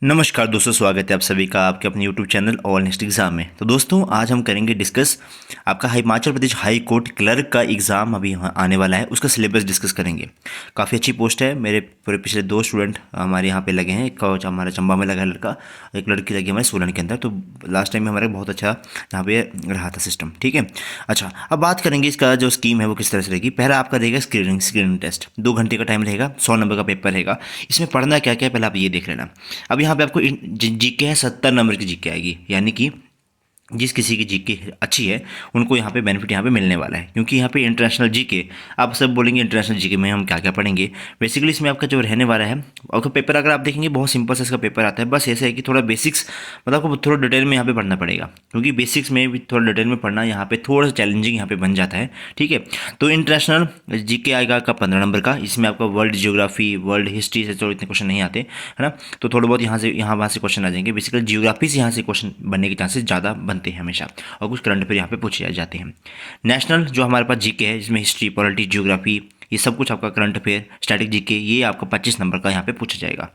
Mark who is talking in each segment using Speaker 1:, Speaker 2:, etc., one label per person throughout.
Speaker 1: नमस्कार दोस्तों, स्वागत है आप सभी का आपके अपने YouTube channel all next exam में। तो दोस्तों आज हम करेंगे डिस्कस आपका Himachal Pradesh high court clerk का एग्ज़ाम अभी आने वाला है, उसका सिलेबस डिस्कस करेंगे। काफ़ी अच्छी पोस्ट है। मेरे पूरे पिछले 2 स्टूडेंट हमारे यहाँ पे लगे हैं। एक हमारा चंबा में लगा है लड़का, एक लड़की लगी हमारे सोलन के अंदर। तो लास्ट टाइम में हमारा बहुत अच्छा यहाँ पे रहा था सिस्टम। ठीक है, अच्छा अब बात करेंगे इसका जो स्कीम है वो किस तरह से रहेगी। पहला आपका रहेगा स्क्रीनिंग टेस्ट, 2 घंटे का टाइम रहेगा, 100 नंबर का पेपर रहेगा। इसमें पढ़ना क्या क्या है पहले आप ये देख लेना। अब यहाँ पे आपको जीके है, 70 नंबर की जीके आएगी, यानी कि जिस किसी की जीके अच्छी है उनको यहाँ पे बेनिफिट यहाँ पे मिलने वाला है। क्योंकि यहाँ पे इंटरनेशनल जीके, आप सब बोलेंगे इंटरनेशनल जीके में हम क्या क्या पढ़ेंगे। बेसिकली इसमें आपका जो रहने वाला है, और पेपर अगर आप देखेंगे बहुत सिंपल सा इसका पेपर आता है। बस ऐसा है कि थोड़ा बेसिक्स, मतलब आपको थोड़ा डिटेल में यहाँ पे पढ़ना पड़ेगा, क्योंकि बेसिक्स में भी थोड़ा डिटेल में पढ़ना यहाँ पे थोड़ा सा चैलेंजिंग यहाँ पे बन जाता है। ठीक है, तो इंटरनेशनल जीके आएगा आपका 15 नंबर का। इसमें आपका वर्ल्ड जियोग्राफी, वर्ल्ड हिस्ट्री से तो इतने क्वेश्चन नहीं आते, है ना। तो थोड़ा बहुत यहाँ से वहाँ से क्वेश्चन आ जाएंगे। बेसिकली जियोग्राफी से यहाँ से क्वेश्चन बनने के चांसेस ज़्यादा बनते हैं हमेशा, और कुछ करंट अफेयर यहाँ पे पूछे जाते हैं। नेशनल जो हमारे पास जीके है, जिसमें हिस्ट्री, पॉलिटी, जियोग्राफी, ये सब कुछ आपका करंट अफेयर, स्टैटिक जीके, ये आपका 25 नंबर का यहाँ पे पूछा जाएगा।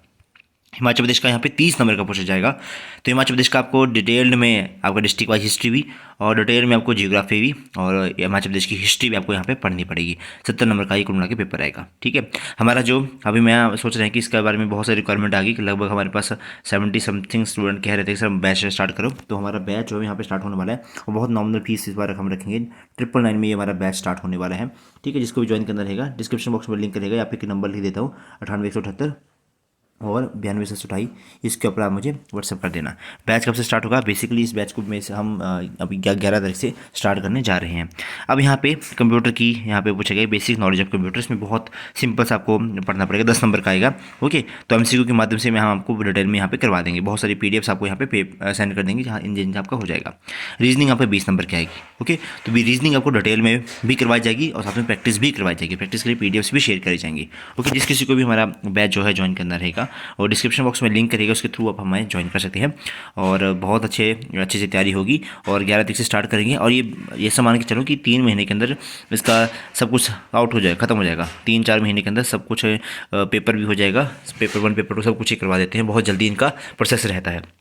Speaker 1: हिमाचल प्रदेश का यहाँ पे 30 नंबर का पूछा जाएगा। तो हिमाचल प्रदेश का आपको डिटेल्ड में आपका डिस्ट्रिक्ट वाइज हिस्ट्री भी, और डिटेल में आपको जियोग्राफी भी, और हिमाचल प्रदेश की हिस्ट्री भी आपको यहाँ पे पढ़नी पड़ेगी। 70 नंबर का ही कुल मिला के पेपर आएगा। ठीक है, हमारा जो अभी मैं सोच रहे हैं कि इसके बारे में बहुत सारी रिक्वायरमेंट आ गई कि लगभग हमारे पास 70 समथिंग स्टूडेंट कह रहे थे कि सर बैच स्टार्ट करो। तो हमारा बैच जो है यहाँ पे स्टार्ट होने वाला है, और बहुत नॉमिनल फीस इस बार हम रखेंगे। 999 में ये हमारा बैच स्टार्ट होने वाला है। ठीक है, जिसको भी ज्वाइन करना रहेगा डिस्क्रिप्शन बॉक्स में लिंक रहेगा, या फिर नंबर लिख देता हूँ 98 178 और 92 इसके ऊपर आप मुझे व्हाट्सअप कर देना। बैच कब से स्टार्ट होगा? बेसिकली इस बैच को में से हम अभी 11 तारीख से स्टार्ट करने जा रहे हैं। अब यहाँ पे कंप्यूटर की यहाँ पे पूछा गया बेसिक नॉलेज ऑफ कंप्यूटर। इसमें बहुत सिंपल से आपको पढ़ना पड़ेगा, 10 नंबर का आएगा। ओके, तो एमसीक्यू के माध्यम से हम आपको डिटेल में यहाँ पे करवा देंगे। बहुत सारी पीडीएफ्स आपको यहाँ पे सेंड कर देंगे, जहाँ इंजन आपका हो जाएगा। रीजनिंग यहाँ पे 20 नंबर की आएगी। ओके, तो भी रीजनिंग आपको डिटेल में भी करवाई जाएगी, और साथ में प्रैक्टिस भी करवाई जाएगी। प्रैक्टिस के लिए पीडीएफ्स भी शेयर करी जाएंगी। ओके, जिस किसी को भी हमारा बैच जो है ज्वाइन करना रहेगा, और डिस्क्रिप्शन बॉक्स में लिंक करेगा, उसके थ्रू आप हमें ज्वाइन कर सकते हैं। और बहुत अच्छे से तैयारी होगी, और 11 तारीख से स्टार्ट करेंगे। और ये सब मान के चलो कि 3 महीने के अंदर इसका सब कुछ आउट हो जाएगा, ख़त्म हो जाएगा। 3-4 महीने के अंदर सब कुछ पेपर भी हो जाएगा। पेपर 1 पेपर 2 सब कुछ ही करवा देते हैं, बहुत जल्दी इनका प्रोसेस रहता है।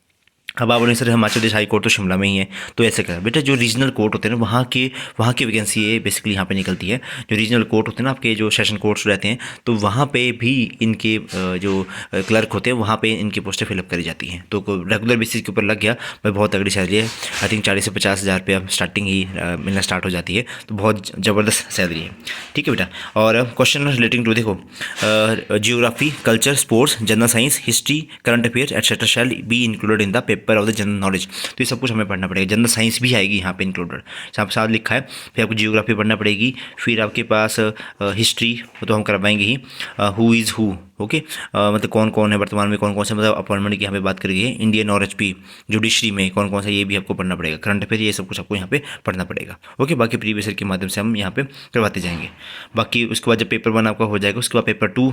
Speaker 1: अब आप बोले sir Himachal Pradesh high court तो शिमला में ही है, तो ऐसे कर बेटा, जो रीजनल कोर्ट होते हैं ना, वहाँ की वैकेंसी ये बेसिकली यहाँ पे निकलती है। जो रीजनल कोर्ट होते हैं ना, आपके जो सेशन कोर्ट्स रहते हैं, तो वहाँ पे भी इनके जो क्लर्क होते हैं, वहाँ पे इनकी पोस्टें फिलअप करी जाती हैं। तो रेगुलर बेसिस के ऊपर लग गया भाई, बहुत तगड़ी सैलरी है। आई थिंक 40 से 50 हज़ार रुपये अब स्टार्टिंग ही मिलना स्टार्ट हो जाती है, तो बहुत ज़बरदस्त सैलरी है। ठीक है बेटा, और क्वेश्चन रिलेटिंग टू देखो, geography, culture, sports, general science, history, current affairs etcetera shall be included in the paper of the general knowledge. तो ये सब कुछ हमें पढ़ना पड़ेगा। जनरल साइंस भी आएगी यहाँ पे इंक्लूडेड, साफ साफ लिखा है। फिर आपको जियोग्राफी पढ़ना पड़ेगी, फिर आपके पास हिस्ट्री तो हम करवाएंगे ही। हु इज़ हु, ओके, मतलब कौन कौन है वर्तमान में, कौन कौन से मतलब अपॉइंटमेंट की यहाँ पे बात करेंगे। इंडियन और एचपी जुडिशरी में कौन कौन सा, ये भी आपको पढ़ना पड़ेगा। करंट अफेयर ये सब कुछ आपको यहाँ पे पढ़ना पड़ेगा। ओके, बाकी प्रीवियस ईयर के माध्यम से हम यहाँ पे करवाते जाएंगे। बाकी उसके बाद जब पेपर 1 आपका हो जाएगा, उसके बाद पेपर 2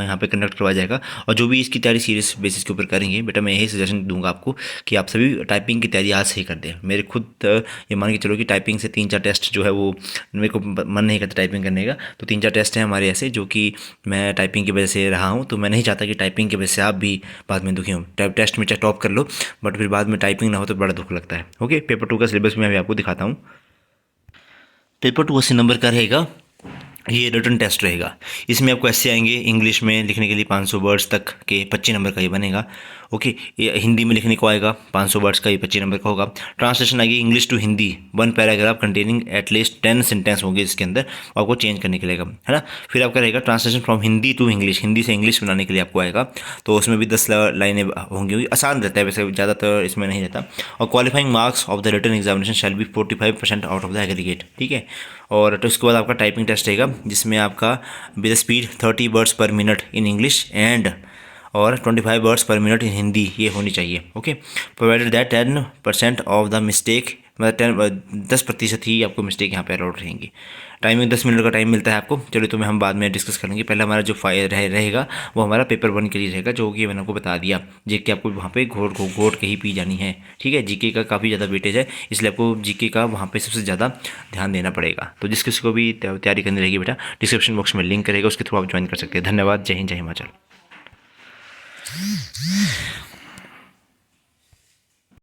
Speaker 1: यहाँ पे कंडक्ट करवाया जाएगा। और जो भी इसकी तैयारी सीरियस बेसिस के ऊपर करेंगे बेटा, मैं यही सजेशन दूंगा आपको कि आप सभी टाइपिंग की तैयारी आज से ही कर दें। मेरे खुद ये मान के चलो कि टाइपिंग से 3-4 टेस्ट जो है वो मेरे को मन नहीं करता टाइपिंग करने का। तो 3-4 टेस्ट हैं हमारे ऐसे, जो कि मैं टाइपिंग की वजह से रहा हूँ। तो मैं नहीं चाहता कि टाइपिंग की वजह से आप भी बाद में दुखी हो। टेस्ट में चाहे टॉप कर लो, बट फिर बाद में टाइपिंग ना हो तो बड़ा दुख लगता है। ओके, पेपर 2 का सिलेबस मैं अभी आपको दिखाता हूँ। पेपर 2 80 नंबर का रहेगा। ये रिटन टेस्ट रहेगा। इसमें आपको ऐसे आएंगे, इंग्लिश में लिखने के लिए 500 वर्ड्स तक के 25 नंबर का ये बनेगा। ओके, ये हिंदी में लिखने को आएगा 500 वर्ड्स का, ये 25 नंबर का होगा। ट्रांसलेशन आएगी English to Hindi, 1 paragraph containing at least 10 sentence होंगे इसके अंदर, आपको चेंज करने के लिए, है ना। फिर आपका रहेगा translation from Hindi to English, Hindi से इंग्लिश बनाने के लिए आपको आएगा। तो उसमें भी 10 लाइनें होंगी, आसान रहता है वैसे, ज़्यादातर इसमें नहीं रहता। और qualifying marks of the written examination shall be 45% out of the aggregate. ठीक है, और तो उसके बाद आपका टाइपिंग टेस्ट रहेगा, जिसमें आपका विद स्पीड 30 वर्ड्स पर मिनट इन इंग्लिश एंड और 25 वर्ड्स पर मिनट इन हिंदी ये होनी चाहिए। Okay, provided that 10% of the mistake, मतलब 10% ही आपको मिस्टेक यहाँ पे अलाउड रहेंगी। टाइमिंग 10 मिनट का टाइम मिलता है आपको। चलिए, तो मैं हम बाद में डिस्कस करेंगे। पहले हमारा जो रहेगा वो हमारा पेपर 1 के लिए रहेगा, जो कि मैंने आपको बता दिया। जीके आपको वहाँ पे घोट के ही पी जानी है। ठीक है, जीके का काफ़ी ज़्यादा वेटेज है, इसलिए आपको जीके का वहाँ पे सबसे ज़्यादा ध्यान देना पड़ेगा। तो जिस किसी को भी तैयारी करनी रहेगी बेटा, डिस्क्रिप्शन बॉक्स में लिंक करेगा, उसके थ्रू आप ज्वाइन कर सकते हैं। धन्यवाद। जय हिंद, जय हिमाचल।